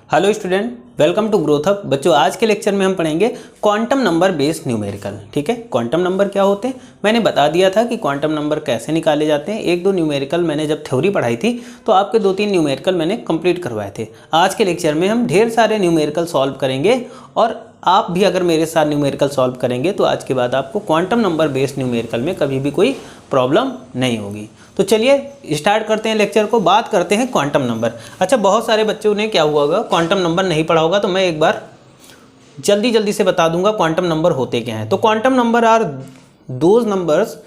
Hello student, welcome to growth up. बच्चों, आज के लेक्चर में हम पढ़ेंगे क्वांटम नंबर बेस्ड न्यूमेरिकल। ठीक है, क्वांटम नंबर क्या होते हैं मैंने बता दिया था कि क्वांटम नंबर कैसे निकाले जाते हैं। एक दो न्यूमेरिकल मैंने जब थ्योरी पढ़ाई थी तो आपके 2-3 न्यूमेरिकल मैंने कंप्लीट करवाए थे। आज के लेक्चर में हम ढेर सारे न्यूमेरिकल सॉल्व करेंगे और आप भी अगर मेरे साथ न्यूमेरिकल सॉल्व करेंगे तो आज के बाद आपको क्वांटम नंबर बेस्ड न्यूमेरिकल में कभी भी कोई प्रॉब्लम नहीं होगी। तो चलिए स्टार्ट करते हैं लेक्चर को, बात करते हैं क्वांटम नंबर। अच्छा, बहुत सारे बच्चों ने क्या हुआ होगा, क्वांटम नंबर नहीं पढ़ा होगा, तो मैं एक बार जल्दी से बता दूंगा क्वांटम नंबर होते क्या हैं। तो quantum number are those numbers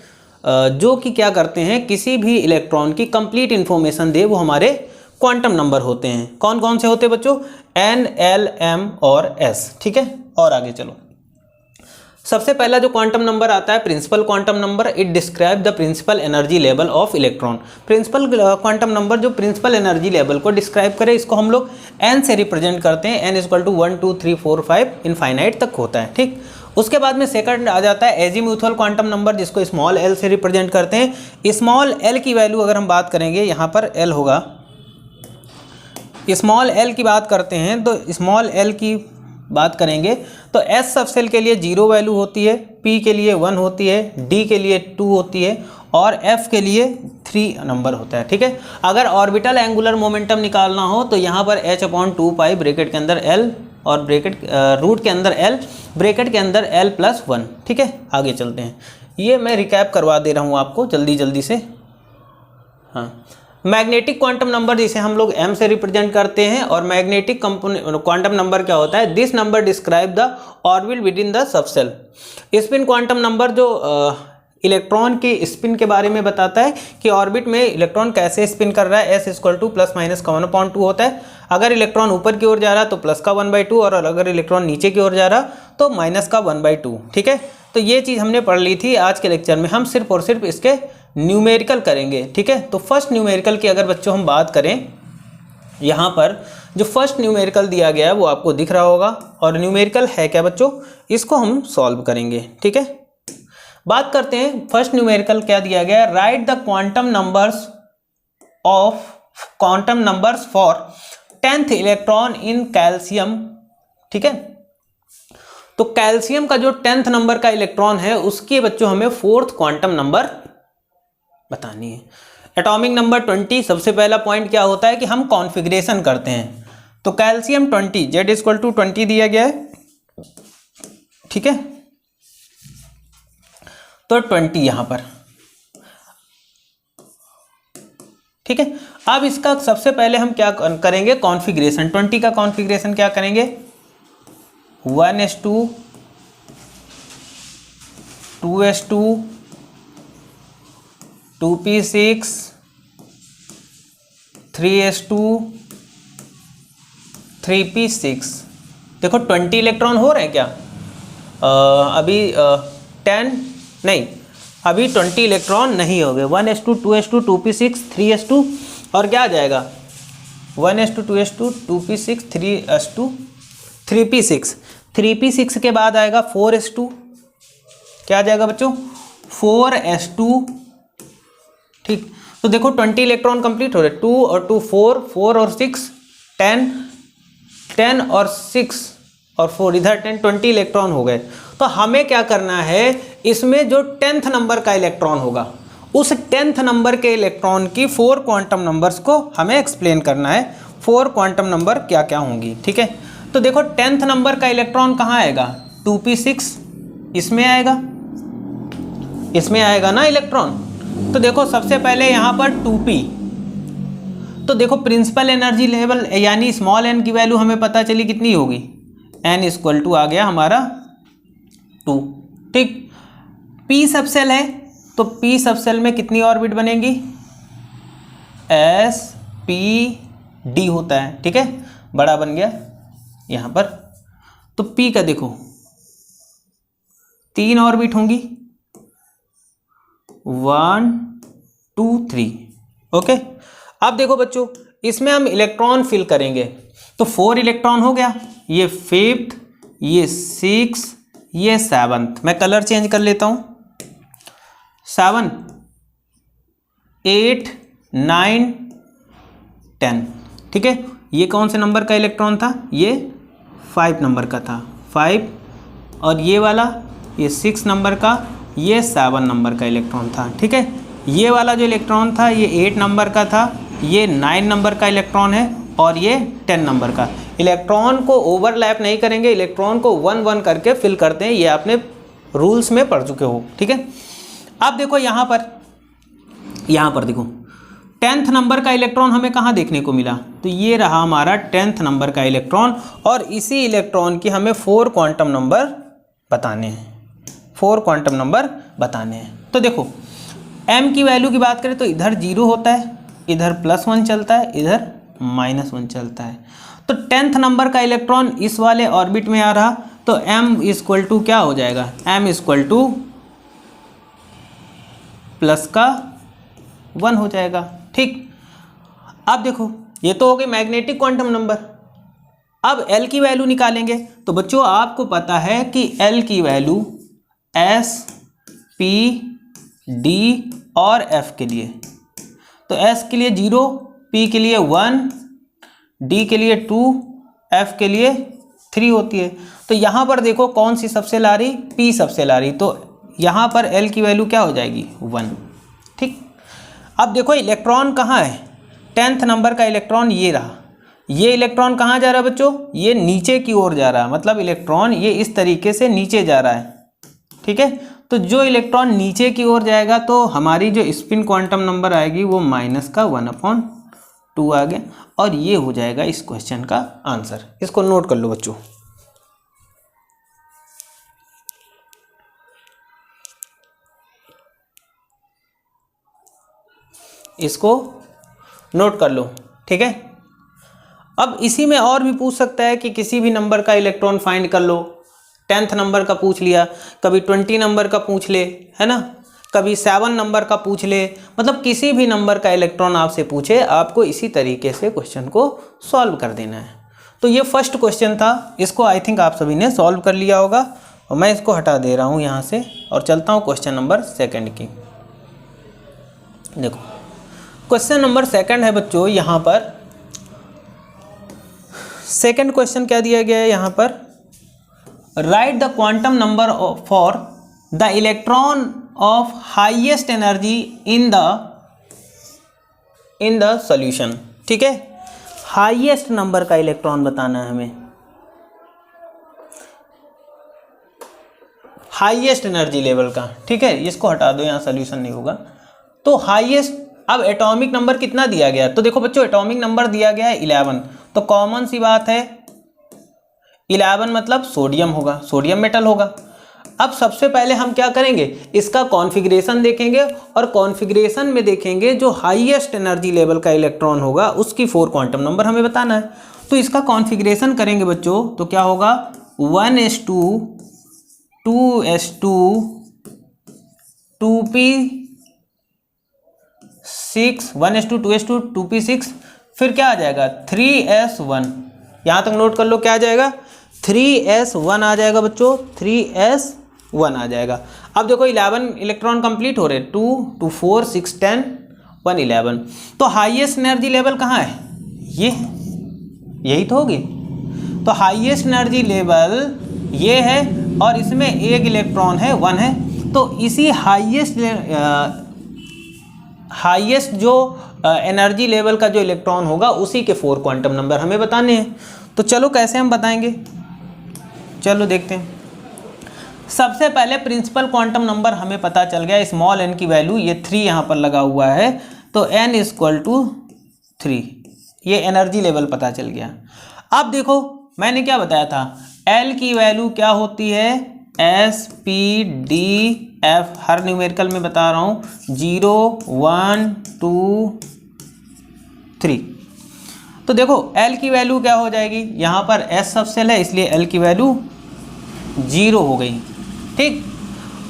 जो कि क्या करते हैं, किसी भी इलेक्ट्रॉन की कंप्लीट इंफॉर्मेशन दे, वो हमारे क्वांटम नंबर होते हैं। कौन कौन से होते हैं बच्चों? N, L, M और S। ठीक है, और आगे चलो। सबसे पहला जो क्वांटम नंबर आता है principal quantum number. It describe the principal energy level of electron. Principal quantum number जो प्रिंसिपल एनर्जी लेवल को डिस्क्राइब करे, इसको हम लोग n से रिप्रेजेंट करते हैं। n इक्वल टू 1 2 3 4 5 इनफाइनाइट तक होता है। ठीक, उसके बाद में सेकंड आ जाता है एजीम्यूथुअल क्वांटम नंबर, जिसको स्मॉल l से रिप्रेजेंट करते हैं। स्मॉल l की वैल्यू अगर हम बात करेंगे, यहाँ पर l होगा, स्मॉल l की बात करते हैं तो स्मॉल l की बात करेंगे तो S सबसेल के लिए 0 वैल्यू होती है, P के लिए 1 होती है, D के लिए 2 होती है और F के लिए 3 नंबर होता है। ठीक है, अगर ऑर्बिटल एंगुलर मोमेंटम निकालना हो तो यहाँ पर h/2π ब्रैकेट के अंदर L और ब्रैकेट रूट के अंदर L, ब्रैकेट के अंदर L+1। ठीक है, आगे चलते हैं। ये मैं रिकैप करवा दे रहा हूँ आपको जल्दी से। हाँ, मैग्नेटिक क्वांटम नंबर जिसे हम लोग m से रिप्रेजेंट करते हैं, और मैग्नेटिक क्वांटम नंबर क्या होता है? This number describe the orbit with in the subshell. Spin quantum number जो इलेक्ट्रॉन की स्पिन के बारे में बताता है कि ऑर्बिट में इलेक्ट्रॉन कैसे स्पिन कर रहा है। s equal two plus minus का 1/2 होता है। अगर इलेक्ट्रॉन ऊपर की ओर जा रहा है तो प्लस का 1/2, और अगर इलेक्ट्रॉन नीचे की ओर जा रहा तो माइनस का 1/2। ठीक है, तो ये चीज़ हमने पढ़ ली थी। आज के लेक्चर में हम सिर्फ और सिर्फ इसके न्यूमेरिकल करेंगे। ठीक है, तो फर्स्ट न्यूमेरिकल की अगर बच्चों हम बात करें, यहाँ पर जो फर्स्ट न्यूमेरिकल दिया गया है वो आपको दिख रहा होगा, और न्यूमेरिकल है क्या बच्चों, इसको हम सॉल्व करेंगे। ठीक है, बात करते हैं फर्स्ट न्यूमेरिकल क्या दिया गया है। Right the quantum numbers for 10th electron in calcium. ठीक है, तो कैल्शियम का जो 10th नंबर का इलेक्ट्रॉन है उसके बच्चों हमें 4th क्वांटम नंबर बतानी है। Atomic number 20। सबसे पहला पॉइंट क्या होता है कि हम कॉन्फ़िगरेशन करते हैं। तो कैल्शियम 20, Z इक्वल टू 20 दिया गया है। ठीक है, तो 20 यहां पर। ठीक है, अब इसका सबसे पहले हम क्या करेंगे, कॉन्फ़िगरेशन। 20 का कॉन्फ़िगरेशन क्या करेंगे, 1s2 2s2 2p6 3s2 3p6। देखो 20 इलेक्ट्रॉन हो रहे हैं क्या? अभी 10 नहीं, अभी 20 इलेक्ट्रॉन नहीं हो गए। 1s2 2s2 2p6 3s2 और क्या आ जाएगा, 1s2 2s2 2p6 3s2 3p6। 3p6 के बाद आएगा 4s2, क्या आ जाएगा बच्चों, 4s2। ठीक, तो देखो 20 इलेक्ट्रॉन कंप्लीट हो रहे, 2 और 2 4, 4 और 6 10, 10 और 6 और 4 इधर 10, 20 इलेक्ट्रॉन हो गए। तो हमें क्या करना है, इसमें जो 10th नंबर का इलेक्ट्रॉन होगा उस 10th नंबर के इलेक्ट्रॉन की 4 क्वांटम नंबर्स को हमें एक्सप्लेन करना है। 4 क्वांटम नंबर क्या क्या होंगी। ठीक है, तो देखो 10th नंबर का इलेक्ट्रॉन कहाँ आएगा, 2p6 इसमें आएगा ना इलेक्ट्रॉन। तो देखो सबसे पहले यहाँ पर 2p, तो देखो प्रिंसिपल एनर्जी लेवल यानी स्मॉल n की वैल्यू हमें पता चली कितनी होगी, n इक्वल टू आ गया हमारा 2। ठीक, p सबसेल है तो p सबसेल में कितनी ऑर्बिट बनेगी, s p d होता है। ठीक है, बड़ा बन गया यहाँ पर। तो p का देखो 3 ऑर्बिट होंगी, 1 2 3। ओके, अब देखो बच्चों इसमें हम इलेक्ट्रॉन फिल करेंगे तो 4 इलेक्ट्रॉन हो गया, ये 5th, ये 6, ये 7th। मैं कलर चेंज कर लेता हूं, 7 8 9 10। ठीक है, ये कौन से नंबर का इलेक्ट्रॉन था, ये 5 नंबर का था, 5, और ये वाला ये 6 नंबर का, ये 7 नंबर का इलेक्ट्रॉन था। ठीक है, ये वाला जो इलेक्ट्रॉन था ये 8 नंबर का था, ये 9 नंबर का इलेक्ट्रॉन है, और ये 10 नंबर का। इलेक्ट्रॉन को ओवरलैप नहीं करेंगे, इलेक्ट्रॉन को 1 1 करके फिल करते हैं, ये आपने रूल्स में पढ़ चुके हो। ठीक है, अब देखो यहाँ पर देखो 10th नंबर का इलेक्ट्रॉन हमें कहाँ देखने को मिला, तो ये रहा हमारा 10th नंबर का इलेक्ट्रॉन, और इसी इलेक्ट्रॉन की हमें 4 क्वांटम नंबर बताने हैं, 4 क्वांटम नंबर बताने हैं। तो देखो m की वैल्यू की बात करें तो इधर 0 होता है, इधर +1 चलता है, इधर -1 चलता है। तो 10th नंबर का इलेक्ट्रॉन इस वाले ऑर्बिट में आ रहा, तो m इक्वल टू क्या हो जाएगा, m इक्वल टू +1 हो जाएगा। ठीक, अब देखो ये तो हो गई मैग्नेटिक क्वांटम नंबर। अब L की वैल्यू निकालेंगे, तो बच्चों आपको पता है कि L की वैल्यू S, P, D और F के लिए, तो S के लिए 0, P के लिए 1, D के लिए 2, F के लिए 3 होती है। तो यहाँ पर देखो कौन सी सबसे ला रही, P सबसे ला रही, तो यहाँ पर L की वैल्यू क्या हो जाएगी, 1। ठीक, अब देखो इलेक्ट्रॉन कहाँ है, 10th नंबर का इलेक्ट्रॉन ये रहा, ये इलेक्ट्रॉन कहाँ जा रहा है बच्चों, ये नीचे की ओर जा रहा है, मतलब इलेक्ट्रॉन ये इस तरीके से नीचे जा रहा है। ठीक है, तो जो इलेक्ट्रॉन नीचे की ओर जाएगा तो हमारी जो स्पिन क्वांटम नंबर आएगी वो -1/2 आ गया, और ये हो जाएगा इस क्वेश्चन का आंसर। इसको नोट कर लो बच्चों। इसको नोट कर लो। ठीक है, अब इसी में और भी पूछ सकता है कि किसी भी नंबर का इलेक्ट्रॉन फाइंड कर लो, 10th नंबर का पूछ लिया, कभी 20 नंबर का पूछ ले, है ना, कभी 7 नंबर का पूछ ले, मतलब किसी भी नंबर का इलेक्ट्रॉन आपसे पूछे, आपको इसी तरीके से क्वेश्चन को सॉल्व कर देना है। तो ये फर्स्ट क्वेश्चन था, इसको आई थिंक आप सभी ने सॉल्व कर लिया होगा, और मैं इसको हटा दे रहा हूँ यहाँ से और चलता हूँ क्वेश्चन नंबर 2 की। देखो क्वेश्चन नंबर 2 है बच्चों, यहाँ पर सेकंड क्वेश्चन क्या दिया गया है, यहाँ पर right the quantum number for the electron of highest energy in the solution. ठीक है, हाईएस्ट नंबर का इलेक्ट्रॉन बताना है हमें, हाईएस्ट एनर्जी लेवल का। ठीक है, इसको हटा दो, यहाँ सॉल्यूशन नहीं होगा। तो हाईएस्ट, अब एटॉमिक नंबर कितना दिया गया, तो देखो बच्चों एटॉमिक नंबर दिया गया है 11, तो कॉमन सी बात है 11 मतलब सोडियम होगा, सोडियम मेटल होगा। अब सबसे पहले हम क्या करेंगे, इसका कॉन्फ़िगरेशन देखेंगे, और कॉन्फ़िगरेशन में देखेंगे जो हाईएस्ट एनर्जी लेवल का इलेक्ट्रॉन होगा उसकी 4 क्वांटम नंबर हमें बताना है। तो इसका कॉन्फ़िगरेशन करेंगे बच्चों, तो क्या होगा 1s2 2s2 2p6 1s2 2s2 2p6, फिर क्या आ जाएगा 3s1, यहाँ तक नोट कर लो, क्या आ जाएगा 3s1 आ जाएगा बच्चों, 3s1 आ जाएगा। अब देखो 11 इलेक्ट्रॉन कंप्लीट हो रहे, 2 2 4 6 10 1 11, तो हाईएस्ट एनर्जी लेवल कहाँ है, ये यही तो होगी। तो हाईएस्ट एनर्जी लेवल ये है, और इसमें एक इलेक्ट्रॉन है 1 है, तो इसी हाईएस्ट जो एनर्जी लेवल का जो इलेक्ट्रॉन होगा उसी के 4 क्वांटम नंबर हमें बताने हैं। तो चलो कैसे हम बताएंगे, चलो देखते हैं। सबसे पहले प्रिंसिपल क्वांटम नंबर हमें पता चल गया, स्मॉल n की वैल्यू ये 3 यहाँ पर लगा हुआ है, तो n = 3, ये एनर्जी लेवल पता चल गया। अब देखो मैंने क्या बताया था, L की वैल्यू क्या होती है, S P D F, हर न्यूमेरिकल में बता रहा हूँ, 0 1 2 3। तो देखो L की वैल्यू क्या हो जाएगी, यहाँ पर S सब सेल है इसलिए L की वैल्यू 0 हो गई। ठीक,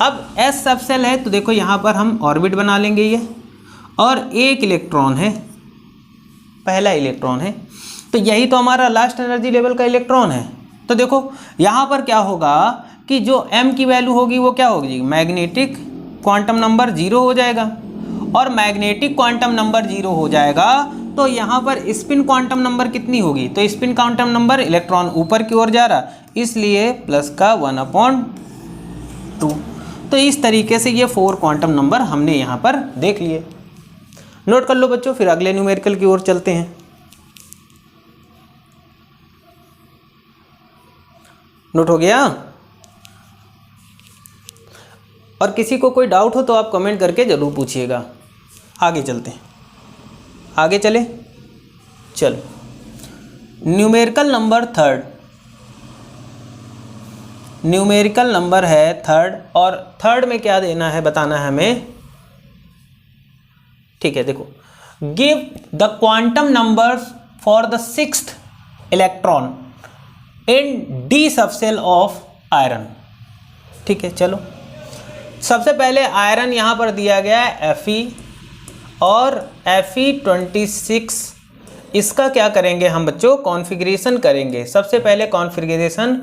अब S सब सेल है तो देखो यहाँ पर हम ऑर्बिट बना लेंगे ये, और एक इलेक्ट्रॉन है, पहला इलेक्ट्रॉन है, तो यही तो हमारा लास्ट एनर्जी लेवल का इलेक्ट्रॉन है। तो देखो यहाँ पर क्या होगा कि जो m की वैल्यू होगी वो क्या होगी, मैग्नेटिक क्वांटम नंबर 0 हो जाएगा, और मैग्नेटिक क्वांटम नंबर 0 हो जाएगा तो यहाँ पर स्पिन क्वांटम नंबर कितनी होगी, तो स्पिन क्वांटम नंबर, इलेक्ट्रॉन ऊपर की ओर जा रहा, इसलिए प्लस का 1/2। तो इस तरीके से ये 4 क्वांटम नंबर हमने यहाँ पर देख लिए। नोट कर लो बच्चों, फिर अगले न्यूमेरिकल की ओर चलते हैं। नोट हो गया? और किसी को कोई डाउट हो तो आप कमेंट करके ज़रूर पूछिएगा। आगे चलते हैं, आगे चले, चलो। Numerical number third, numerical number है थर्ड, और थर्ड में क्या देना है बताना है हमें। ठीक है, देखो, give the quantum numbers for the 6th electron in D subshell of iron. ठीक है, चलो, सबसे पहले आयरन यहां पर दिया गया है Fe और Fe26। इसका क्या करेंगे हम बच्चों, कॉन्फ़िगरेशन करेंगे। सबसे पहले कॉन्फ़िगरेशन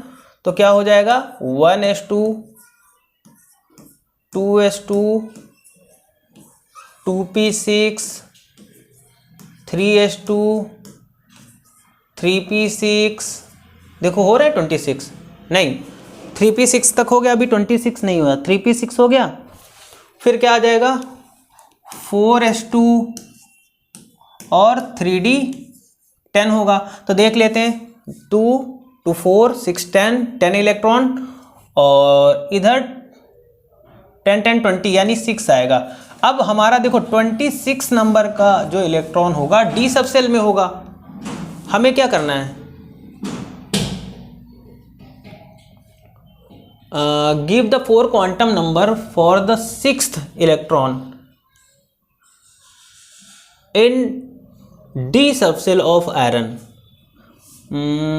तो क्या हो जाएगा, 1s2 2s2 2p6 3s2 3p6। देखो हो रहा है 26, नहीं 3p6 तक हो गया, अभी 26 नहीं हुआ, 3p6 हो गया। फिर क्या आ जाएगा, 4s2 और 3d10 होगा। तो देख लेते हैं, 2 2 4 6 10 इलेक्ट्रॉन, और इधर 10 10 20 यानी 6 आएगा। अब हमारा देखो 26 नंबर का जो इलेक्ट्रॉन होगा डी सबसेल में होगा। हमें क्या करना है, give the 4 quantum number for the 6th electron in D subshell of iron.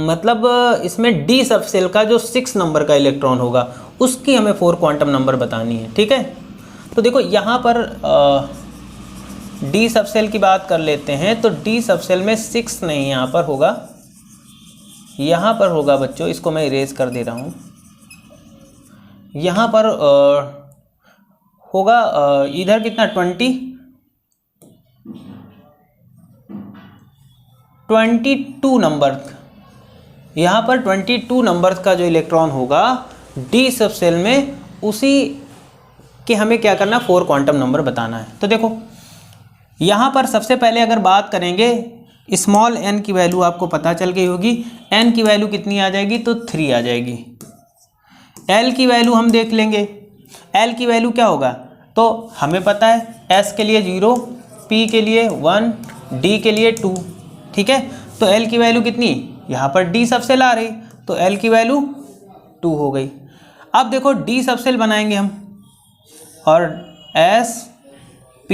मतलब इसमें डी सबसेल का जो 6 नंबर का इलेक्ट्रॉन होगा उसकी हमें 4 क्वांटम नंबर बतानी है। ठीक है, तो देखो यहाँ पर डी सबसेल की बात कर लेते हैं। तो डी सबसेल में 6 नहीं यहाँ पर होगा, यहाँ पर होगा बच्चों, इसको मैं इरेज कर दे रहा हूँ। यहाँ पर होगा इधर कितना 22 नंबर, यहाँ पर 22 नंबर का जो इलेक्ट्रॉन होगा डी सबसेल में, उसी के हमें क्या करना, 4 क्वांटम नंबर बताना है। तो देखो यहाँ पर सबसे पहले अगर बात करेंगे, स्मॉल n की वैल्यू आपको पता चल गई होगी। n की वैल्यू कितनी आ जाएगी, तो 3 आ जाएगी। l की वैल्यू हम देख लेंगे, l की वैल्यू क्या होगा, तो हमें पता है s के लिए 0, p के लिए 1, d के लिए 2। ठीक है, तो l की वैल्यू कितनी, यहाँ पर d सबसेल आ रही, तो l की वैल्यू 2 हो गई। अब देखो d सबसेल बनाएंगे हम, और s p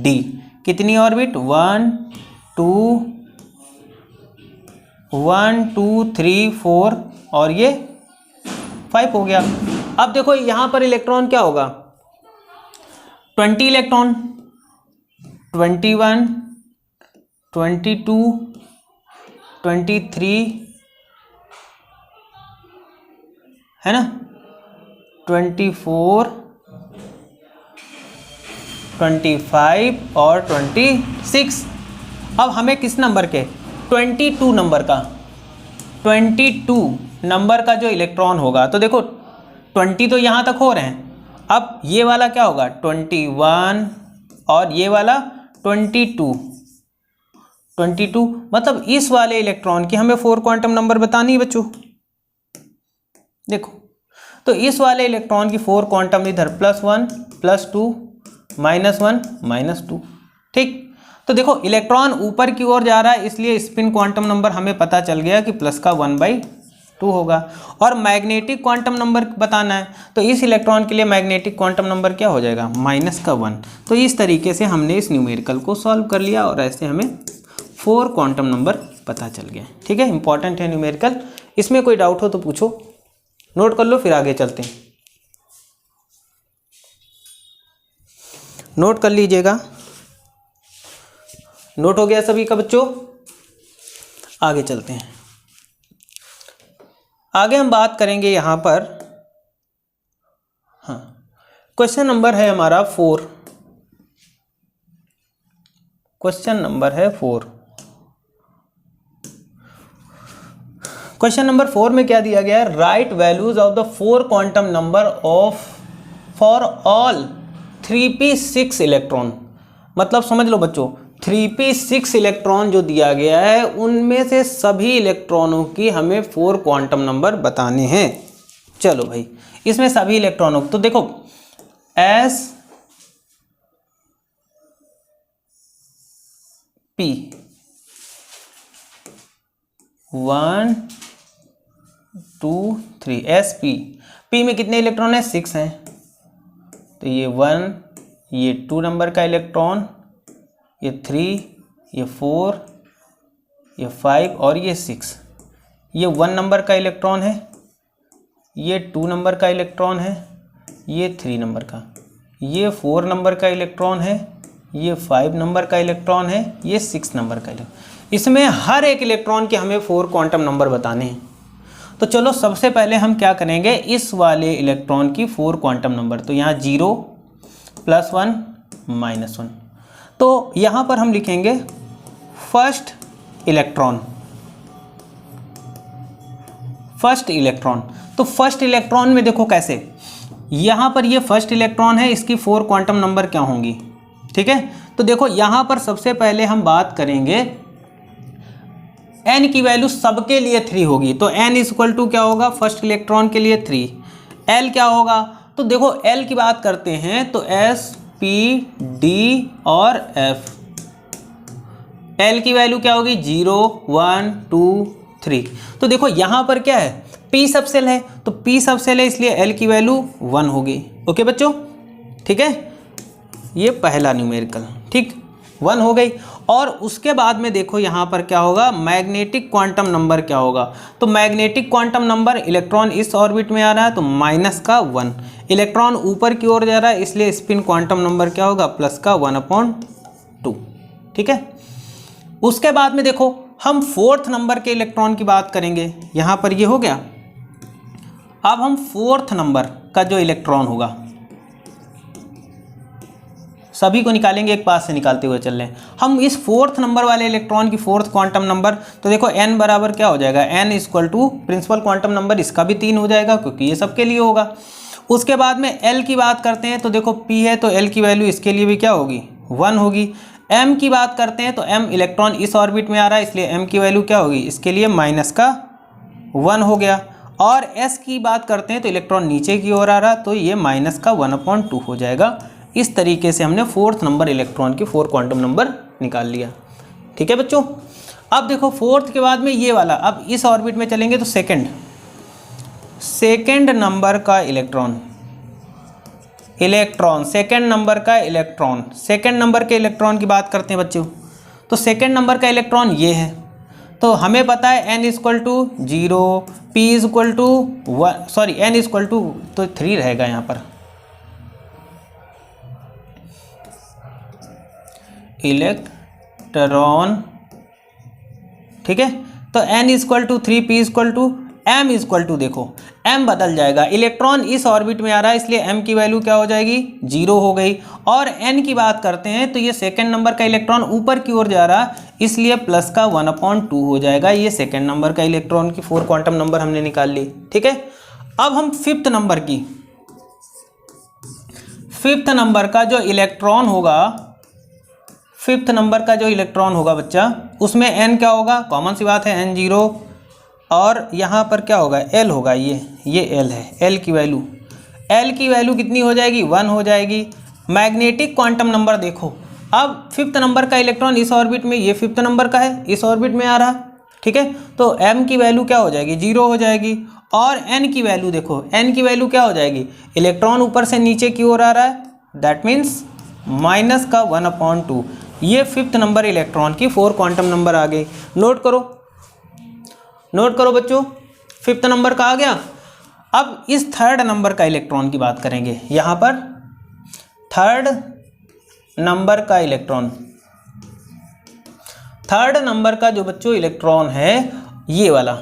d कितनी ऑर्बिट, 1 2 3 4 और ये 5 हो गया। अब देखो यहाँ पर इलेक्ट्रॉन क्या होगा, 20 इलेक्ट्रॉन, 21 22 23 है ना, 24 25 और 26। अब हमें किस नंबर के, 22 नंबर का, 22 नंबर का जो इलेक्ट्रॉन होगा, तो देखो 20 तो यहाँ तक हो रहे हैं। अब ये वाला क्या होगा, 21 और ये वाला 22 मतलब इस वाले इलेक्ट्रॉन की हमें 4 क्वांटम नंबर बतानी है बच्चों। देखो, तो इस वाले इलेक्ट्रॉन की 4 क्वांटम इधर +1 +2 -1 -2। ठीक, तो देखो इलेक्ट्रॉन ऊपर की ओर जा रहा है, इसलिए स्पिन क्वांटम नंबर हमें पता चल गया कि प्लस का 1/2 होगा। और मैग्नेटिक क्वांटम नंबर बताना है, तो इस इलेक्ट्रॉन के लिए मैग्नेटिक क्वांटम नंबर क्या हो जाएगा, -1। तो इस तरीके से हमने इस न्यूमेरिकल को सॉल्व कर लिया, और ऐसे हमें 4 क्वांटम नंबर पता चल गया। ठीक है, इंपॉर्टेंट है न्यूमेरिकल। इसमें कोई डाउट हो तो पूछो, नोट कर लो, फिर आगे चलते हैं। नोट कर लीजिएगा, नोट हो गया सभी का बच्चों। आगे चलते हैं, आगे हम बात करेंगे यहाँ पर, हाँ, क्वेश्चन नंबर है हमारा 4। क्वेश्चन नंबर है 4। क्वेश्चन नंबर 4 में क्या दिया गया है, right values of the 4 quantum number of for all 3p6 electron. मतलब समझ लो बच्चों, 3p6 इलेक्ट्रॉन जो दिया गया है उनमें से सभी इलेक्ट्रॉनों की हमें 4 क्वांटम नंबर बताने हैं। चलो भाई, इसमें सभी इलेक्ट्रॉनों तो देखो एस पी 1 2 3 एस पी में कितने इलेक्ट्रॉन है, 6 हैं। तो ये 1, ये 2 नंबर का इलेक्ट्रॉन, ये 3, ये 4, ये 5 और ये 6। ये 1 नंबर का इलेक्ट्रॉन है, ये 2 नंबर का इलेक्ट्रॉन है, ये 3 नंबर का, ये 4 नंबर का इलेक्ट्रॉन है, ये 5 नंबर का इलेक्ट्रॉन है, ये 6 नंबर का इलेक्ट्रॉन। इसमें हर एक इलेक्ट्रॉन के हमें 4 क्वांटम नंबर बताने हैं। तो चलो सबसे पहले हम क्या करेंगे, इस वाले इलेक्ट्रॉन की 4 क्वांटम नंबर। तो यहाँ 0 +1 -1। तो यहाँ पर हम लिखेंगे फर्स्ट इलेक्ट्रॉन। तो फर्स्ट इलेक्ट्रॉन में देखो कैसे, यहाँ पर ये फर्स्ट इलेक्ट्रॉन है, इसकी 4 क्वांटम नंबर क्या होंगी, ठीक है। तो देखो यहाँ पर सबसे पहले हम बात करेंगे n की वैल्यू सबके लिए 3 होगी। तो n = क्या होगा, फर्स्ट इलेक्ट्रॉन के लिए 3। l क्या होगा, तो देखो l की बात करते हैं तो s p d और f। l की वैल्यू क्या होगी, 0 1 2 3। तो देखो यहाँ पर क्या है, p सब सेल है, तो p सब सेल है इसलिए l की वैल्यू 1 होगी। ओके बच्चों, ठीक है, ये पहला न्यूमेरिकल, ठीक, 1 हो गई। और उसके बाद में देखो यहाँ पर क्या होगा, मैग्नेटिक क्वांटम नंबर क्या होगा। तो मैग्नेटिक क्वांटम नंबर, इलेक्ट्रॉन इस ऑर्बिट में आ रहा है तो -1, इलेक्ट्रॉन ऊपर की ओर जा रहा है इसलिए स्पिन क्वांटम नंबर क्या होगा, +1/2, ठीक है। उसके बाद में देखो हम 4th नंबर के इलेक्ट्रॉन की बात करेंगे। यहाँ पर ये हो गया। अब हम 4th नंबर का जो इलेक्ट्रॉन होगा, सभी को निकालेंगे, एक पास से निकालते हुए चल रहे हैं हम। इस 4th नंबर वाले इलेक्ट्रॉन की 4th क्वांटम नंबर, तो देखो n बराबर क्या हो जाएगा, n = प्रिंसिपल क्वांटम नंबर, इसका भी 3 हो जाएगा क्योंकि ये सबके लिए होगा। उसके बाद में l की बात करते हैं तो देखो p है तो l की वैल्यू इसके लिए भी क्या होगी, 1 होगी। m की बात करते हैं तो m इलेक्ट्रॉन इस ऑर्बिट में आ रहा है इसलिए m की वैल्यू क्या होगी, इसके लिए -1 हो गया। और s की बात करते हैं तो इलेक्ट्रॉन नीचे की ओर आ रहा है तो ये -1/2 हो जाएगा। इस तरीके से हमने 4th नंबर इलेक्ट्रॉन की 4 क्वांटम नंबर निकाल लिया, ठीक है बच्चों। अब देखो 4th के बाद में ये वाला, अब इस ऑर्बिट में चलेंगे तो सेकंड नंबर का सेकंड नंबर के इलेक्ट्रॉन की बात करते हैं बच्चों। तो सेकंड नंबर का इलेक्ट्रॉन ये है, तो हमें पता है n = 0, p = 1, सॉरी n = तो 3 रहेगा यहाँ पर, इलेक्ट्रॉन, ठीक है। तो n = 3, p = m = देखो m बदल जाएगा, इलेक्ट्रॉन इस ऑर्बिट में आ रहा है इसलिए m की वैल्यू क्या हो जाएगी, 0 हो गई। और n की बात करते हैं तो ये सेकंड नंबर का इलेक्ट्रॉन ऊपर की ओर जा रहा है इसलिए +1/2 हो जाएगा। ये सेकंड नंबर का इलेक्ट्रॉन की 4 क्वांटम नंबर हमने निकाल ली, ठीक है। अब हम 5th नंबर का जो इलेक्ट्रॉन होगा, 5th नंबर का जो इलेक्ट्रॉन होगा बच्चा, उसमें n क्या होगा, कॉमन सी बात है n0, और यहाँ पर क्या होगा, l होगा, ये l है। l की वैल्यू कितनी हो जाएगी, 1 हो जाएगी। मैग्नेटिक क्वांटम नंबर देखो, अब 5th नंबर का इलेक्ट्रॉन इस ऑर्बिट में, ये 5th नंबर का है, इस ऑर्बिट में आ रहा है, ठीक है। तो m की वैल्यू क्या हो जाएगी, 0 हो जाएगी। और n की वैल्यू देखो, n की वैल्यू क्या हो जाएगी, इलेक्ट्रॉन ऊपर से नीचे की ओर आ रहा है, दैट मीन्स -1/2। ये 5th नंबर इलेक्ट्रॉन की 4 क्वांटम नंबर आ गई। नोट करो बच्चों, 5th नंबर का आ गया। अब इस 3rd नंबर का इलेक्ट्रॉन की बात करेंगे। यहाँ पर 3rd नंबर का इलेक्ट्रॉन, 3rd नंबर का जो बच्चों इलेक्ट्रॉन है ये वाला,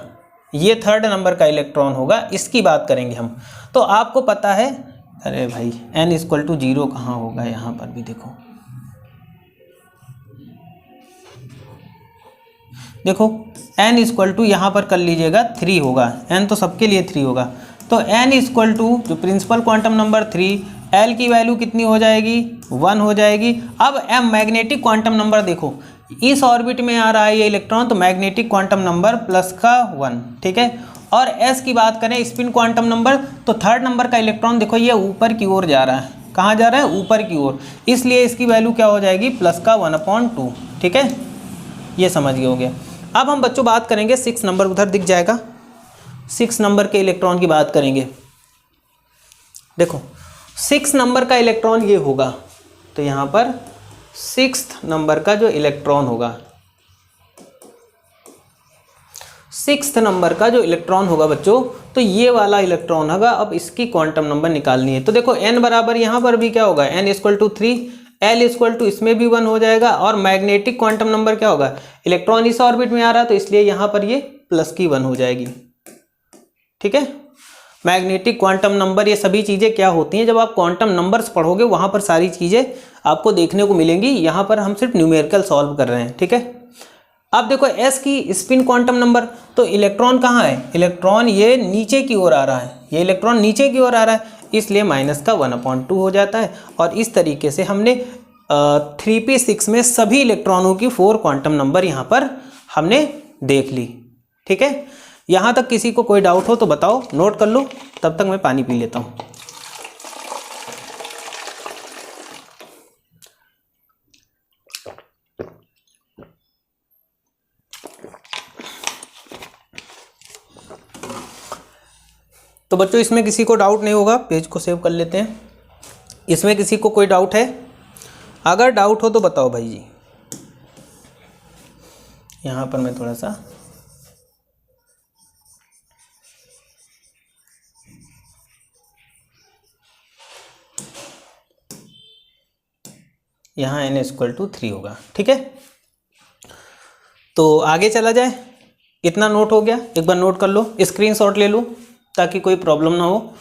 ये 3rd नंबर का इलेक्ट्रॉन होगा, इसकी बात करेंगे हम। तो आपको पता है, अरे भाई n = 0 कहाँ होगा, यहाँ पर भी देखो देखो n इक्वल टू यहाँ पर कर लीजिएगा 3 होगा, n तो सबके लिए 3 होगा, तो n इक्वल टू जो प्रिंसिपल क्वांटम नंबर 3, l की वैल्यू कितनी हो जाएगी 1 हो जाएगी। अब m मैग्नेटिक क्वांटम नंबर देखो इस ऑर्बिट में आ रहा है ये इलेक्ट्रॉन, तो मैग्नेटिक क्वांटम नंबर प्लस का 1, ठीक है। और s की बात करें स्पिन क्वांटम नंबर, तो थर्ड नंबर का इलेक्ट्रॉन देखो ये ऊपर की ओर जा रहा है, कहाँ जा रहा है ऊपर की ओर, इसलिए इसकी वैल्यू क्या हो जाएगी प्लस का 1/2, ठीक है, ये समझ गए होंगे। अब हम बच्चों बात करेंगे 6 नंबर, उधर दिख जाएगा 6 नंबर के इलेक्ट्रॉन की बात करेंगे। देखो 6 नंबर का इलेक्ट्रॉन ये होगा, तो यहाँ पर 6 नंबर का जो इलेक्ट्रॉन होगा, 6 नंबर का जो इलेक्ट्रॉन होगा बच्चों, तो ये वाला इलेक्ट्रॉन होगा। अब इसकी क्वांटम नंबर निकालनी है, तो देखो n बराबर यहाँ पर भी क्या होगा n equal to 3, l equal to इसमें भी 1 हो जाएगा, और मैग्नेटिक क्वांटम नंबर क्या होगा, इलेक्ट्रॉन इस ऑर्बिट में आ रहा है तो इसलिए यहाँ पर ये प्लस की 1 हो जाएगी, ठीक है। मैग्नेटिक क्वांटम नंबर ये सभी चीज़ें क्या होती हैं, जब आप क्वांटम नंबर्स पढ़ोगे वहाँ पर सारी चीज़ें आपको देखने को मिलेंगी, यहाँ पर हम सिर्फ न्यूमेरिकल सॉल्व कर रहे हैं, ठीक है। अब देखो s की स्पिन क्वांटम नंबर, तो इलेक्ट्रॉन कहाँ है, इलेक्ट्रॉन ये नीचे की ओर आ रहा है, ये इलेक्ट्रॉन नीचे की ओर आ रहा है, इसलिए माइनस का 1/2 हो जाता है। और इस तरीके से हमने 3p6 में सभी इलेक्ट्रॉनों की 4 क्वांटम नंबर यहाँ पर हमने देख ली, ठीक है। यहाँ तक किसी को कोई डाउट हो तो बताओ, नोट कर लो, तब तक मैं पानी पी लेता हूँ। तो बच्चों इसमें किसी को डाउट नहीं होगा, पेज को सेव कर लेते हैं। इसमें किसी को कोई डाउट है, अगर डाउट हो तो बताओ भाई जी। यहाँ पर मैं थोड़ा सा यहाँ n इक्वल टू 3 होगा, ठीक है। तो आगे चला जाए, इतना नोट हो गया, एक बार नोट कर लो, स्क्रीनशॉट ले लो ताकि कोई प्रॉब्लम ना हो।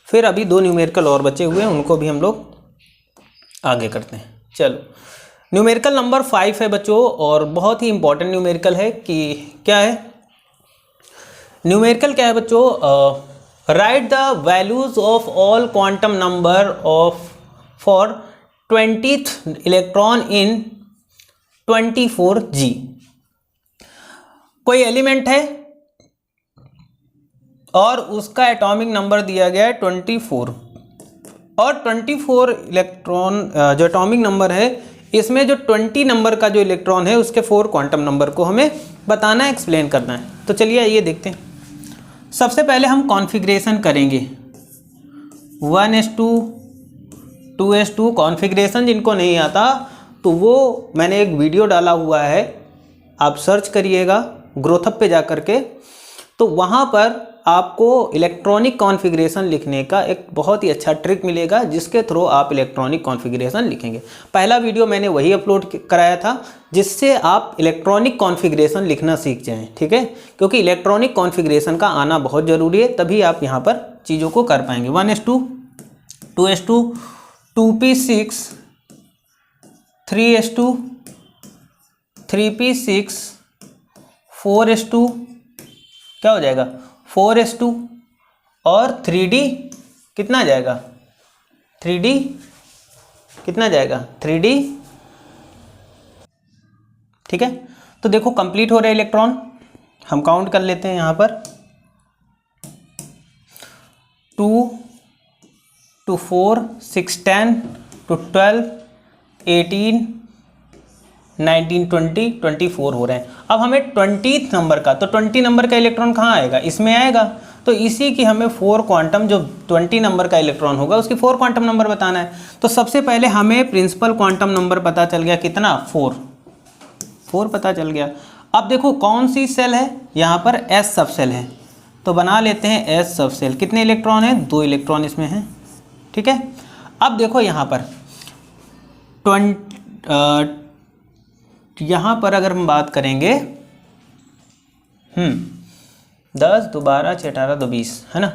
फिर अभी 2 न्यूमेरिकल और बचे हुए हैं, उनको भी हम लोग आगे करते हैं। चलो न्यूमेरिकल नंबर 5 है बच्चों, और बहुत ही इंपॉर्टेंट न्यूमेरिकल है। कि क्या है न्यूमेरिकल, क्या है बच्चों, right the values of all quantum number of for 20th electron in 24G। कोई एलिमेंट है और उसका एटॉमिक नंबर दिया गया है 24, और 24 इलेक्ट्रॉन जो एटॉमिक नंबर है, इसमें जो 20 नंबर का जो इलेक्ट्रॉन है उसके 4 क्वांटम नंबर को हमें बताना है, एक्सप्लेन करना है। तो चलिए आइए देखते हैं। सबसे पहले हम कॉन्फ़िगरेशन करेंगे 1s2 2s2। कॉन्फ़िगरेशन जिनको नहीं आता तो वो मैंने एक वीडियो डाला हुआ है, आप सर्च करिएगा ग्रोथअप पे जा कर के, तो वहाँ पर आपको इलेक्ट्रॉनिक कॉन्फ़िगरेशन लिखने का एक बहुत ही अच्छा ट्रिक मिलेगा, जिसके थ्रू आप इलेक्ट्रॉनिक कॉन्फ़िगरेशन लिखेंगे। पहला वीडियो मैंने वही अपलोड कराया था, जिससे आप इलेक्ट्रॉनिक कॉन्फ़िगरेशन लिखना सीख जाएं, ठीक है। क्योंकि इलेक्ट्रॉनिक कॉन्फ़िगरेशन का आना बहुत ज़रूरी है, तभी आप यहाँ पर चीज़ों को कर पाएंगे। 1s2 2s2 2p6 3s2 3p6 4s2 क्या हो जाएगा 4s2, और 3d कितना जाएगा 3d कितना जाएगा 3d, ठीक है। तो देखो कंप्लीट हो रहे इलेक्ट्रॉन, हम काउंट कर लेते हैं यहाँ पर 2 to 4 6 10 to 12 18 19 20 24 हो रहे हैं। अब हमें 20th नंबर का, तो 20 नंबर का इलेक्ट्रॉन कहाँ आएगा, इसमें आएगा, तो इसी की हमें 4 क्वांटम, जो 20 नंबर का इलेक्ट्रॉन होगा उसकी 4 क्वांटम नंबर बताना है। तो सबसे पहले हमें प्रिंसिपल क्वांटम नंबर पता चल गया, कितना 4 पता चल गया। अब देखो कौन सी सेल है, यहाँ पर S सब सेल है, तो बना लेते हैं S सब सेल। कितने इलेक्ट्रॉन हैं, 2 इलेक्ट्रॉन इसमें हैं, ठीक है। अब देखो यहाँ पर यहाँ पर अगर हम बात करेंगे 10 2 12 6 18 2 20 है ना,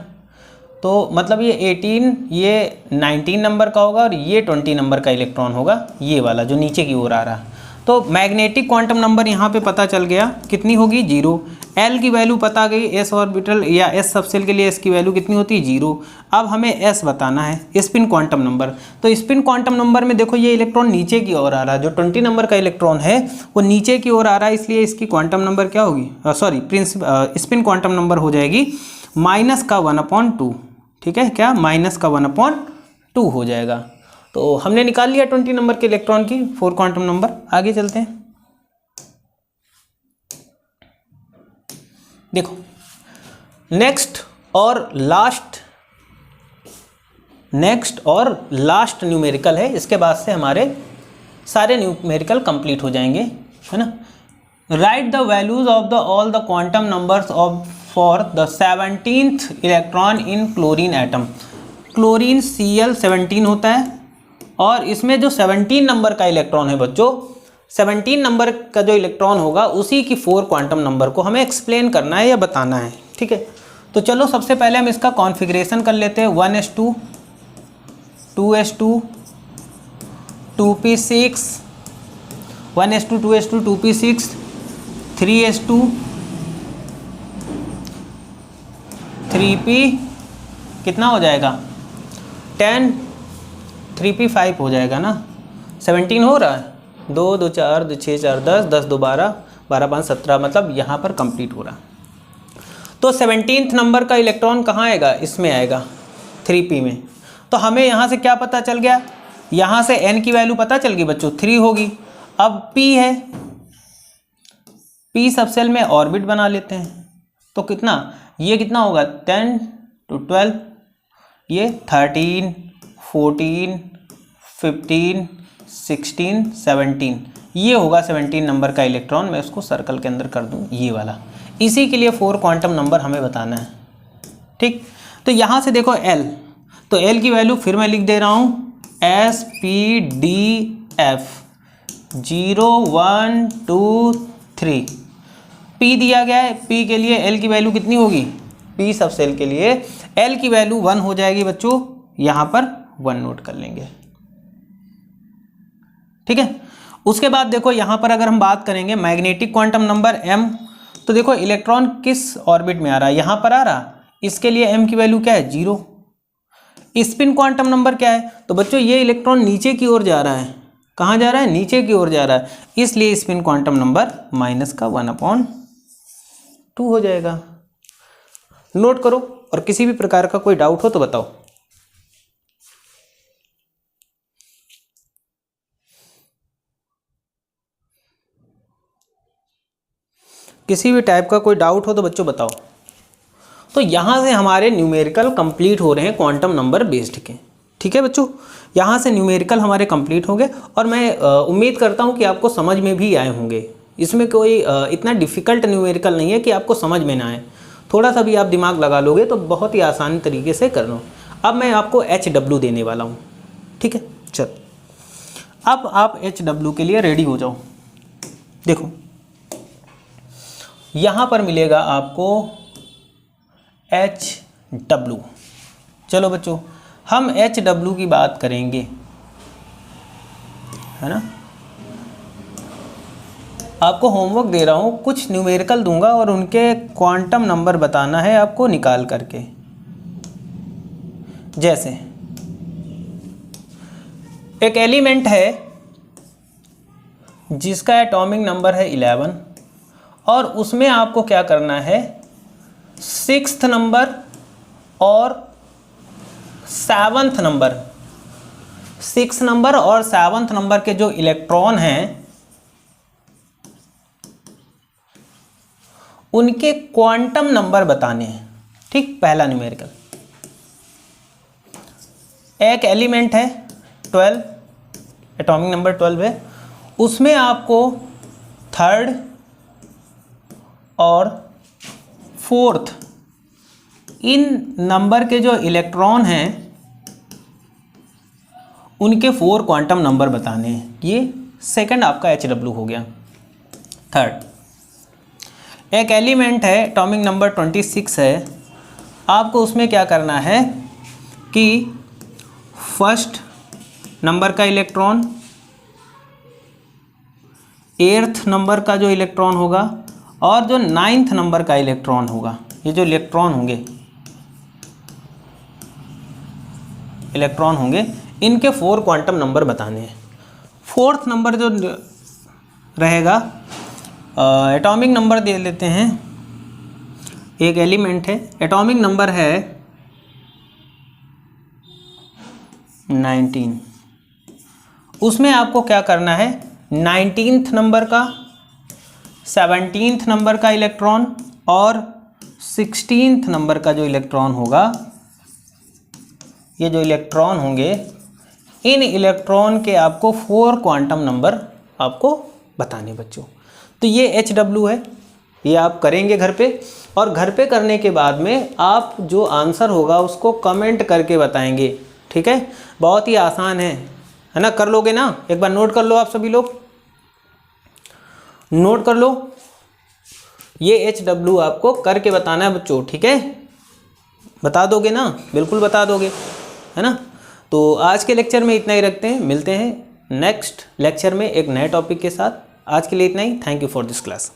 तो मतलब ये 18 ये 19 नंबर का होगा, और ये 20 नंबर का इलेक्ट्रॉन होगा, ये वाला जो नीचे की ओर आ रहा। तो तो मैग्नेटिक क्वांटम नंबर यहाँ पे पता चल गया, कितनी होगी 0। एल की वैल्यू पता गई, एस ऑर्बिटल या एस सबसेल के लिए एस की वैल्यू कितनी होती है 0। अब हमें एस बताना है, स्पिन क्वांटम नंबर। तो स्पिन क्वांटम नंबर में देखो ये इलेक्ट्रॉन नीचे की ओर आ रहा है, जो 20 नंबर का इलेक्ट्रॉन है वो नीचे की ओर आ रहा है, इसलिए इसकी क्वांटम नंबर क्या होगी, स्पिन क्वांटम नंबर हो जाएगी -1/2। ठीक है, क्या -1/2 हो जाएगा। तो हमने निकाल लिया 20 नंबर के इलेक्ट्रॉन की 4 क्वांटम नंबर। आगे चलते हैं, देखो नेक्स्ट और लास्ट न्यूमेरिकल है, इसके बाद से हमारे सारे न्यूमेरिकल कंप्लीट हो जाएंगे, है ना। Right the values of the all the quantum numbers of for the 17th electron in chlorine atom. Chlorine Cl17 होता है, और इसमें जो 17 नंबर का इलेक्ट्रॉन है बच्चों, 17 नंबर का जो इलेक्ट्रॉन होगा उसी की 4 क्वांटम नंबर को हमें एक्सप्लेन करना है या बताना है। ठीक है, तो चलो सबसे पहले हम इसका कॉन्फ़िगरेशन कर लेते हैं। 1s2, 2s2, 2p6, 1s2, 2s2, 2p6, 3s2, 3p कितना हो जाएगा 10, 3p5 हो जाएगा ना। 17 हो रहा है, 2 2 4 2 6 4 10, 10 2 12, 12 5 17, मतलब यहाँ पर कंप्लीट हो रहा। तो 17th नंबर का इलेक्ट्रॉन कहाँ आएगा, इसमें आएगा 3p में। तो हमें यहाँ से क्या पता चल गया, यहाँ से n की वैल्यू पता चल गई बच्चों 3 होगी। अब p है, p सबसेल में ऑर्बिट बना लेते हैं, तो कितना, ये कितना होगा 10 to 12, ये 13 14 15 16 17, ये होगा 17 नंबर का इलेक्ट्रॉन। मैं उसको सर्कल के अंदर कर दूं, ये वाला। इसी के लिए 4 क्वांटम नंबर हमें बताना है। ठीक, तो यहाँ से देखो L, तो L की वैल्यू फिर मैं लिख दे रहा हूँ SPDF 0 1 2 3। P दिया गया है, P के लिए L की वैल्यू कितनी होगी, P सबसेल के लिए L की वैल्यू 1 हो जाएगी बच्चों, यहाँ पर 1 नोट कर लेंगे। ठीक है, उसके बाद देखो यहाँ पर अगर हम बात करेंगे मैग्नेटिक क्वांटम नंबर M, तो देखो इलेक्ट्रॉन किस ऑर्बिट में आ रहा है, यहाँ पर आ रहा, इसके लिए M की वैल्यू क्या है 0। स्पिन क्वांटम नंबर क्या है, तो बच्चों ये इलेक्ट्रॉन नीचे की ओर जा रहा है, कहाँ जा रहा है, नीचे की ओर जा रहा है, इसलिए स्पिन क्वांटम नंबर -1/2 हो जाएगा। नोट करो, और किसी भी प्रकार का कोई डाउट हो तो बताओ। किसी भी टाइप का कोई डाउट हो तो बच्चों बताओ। तो यहाँ से हमारे न्यूमेरिकल कंप्लीट हो रहे हैं क्वांटम नंबर बेस्ड के। ठीक है बच्चों, यहाँ से न्यूमेरिकल हमारे कंप्लीट हो गए, और मैं उम्मीद करता हूँ कि आपको समझ में भी आए होंगे। इसमें कोई इतना डिफ़िकल्ट न्यूमेरिकल नहीं है कि आपको समझ में ना आए, थोड़ा सा भी आप दिमाग लगा लोगे तो बहुत ही आसान तरीके से कर लो। अब मैं आपको HW देने वाला हूँ। ठीक है, चल अब आप HW के लिए रेडी हो जाओ। देखो यहाँ पर मिलेगा आपको HW। चलो बच्चों, हम HW की बात करेंगे, है ना। आपको होमवर्क दे रहा हूँ, कुछ न्यूमेरिकल दूंगा और उनके क्वांटम नंबर बताना है आपको निकाल करके। जैसे एक एलिमेंट है जिसका एटॉमिक नंबर है 11, और उसमें आपको क्या करना है, 6th नंबर और 7th नंबर, 6 नंबर और 7th नंबर के जो इलेक्ट्रॉन हैं उनके क्वांटम नंबर बताने हैं। ठीक, पहला न्यूमेरिकल, एक एलिमेंट है 12, एटॉमिक नंबर 12 है, उसमें आपको 3rd और 4th इन नंबर के जो इलेक्ट्रॉन हैं उनके 4 क्वांटम नंबर बताने हैं। ये सेकंड आपका HW हो गया। थर्ड, एक एलिमेंट है एटॉमिक नंबर 26 है, आपको उसमें क्या करना है कि फर्स्ट नंबर का इलेक्ट्रॉन, 8th नंबर का जो इलेक्ट्रॉन होगा और जो 9th नंबर का इलेक्ट्रॉन होगा, ये जो इलेक्ट्रॉन होंगे इनके 4 क्वांटम नंबर बताने हैं। 4th नंबर जो रहेगा, एटॉमिक नंबर दे लेते हैं, एक एलिमेंट है, एटॉमिक नंबर है 19। उसमें आपको क्या करना है, 19th नंबर का, 17th नंबर का इलेक्ट्रॉन और 16th नंबर का जो इलेक्ट्रॉन होगा, ये जो इलेक्ट्रॉन होंगे इन इलेक्ट्रॉन के आपको 4 क्वांटम नंबर आपको बताने बच्चों। तो ये HW है, ये आप करेंगे घर पे, और घर पे करने के बाद में आप जो आंसर होगा उसको कमेंट करके बताएंगे, ठीक है। बहुत ही आसान है ना, कर लोगे ना, एक बार नोट कर लो, आप सभी लोग नोट कर लो, ये HW आपको करके बताना है बच्चों, ठीक है। बता दोगे ना, बिल्कुल बता दोगे, है ना। तो आज के लेक्चर में इतना ही रखते हैं, मिलते हैं नेक्स्ट लेक्चर में एक नए टॉपिक के साथ। आज के लिए इतना ही, thank you for this class.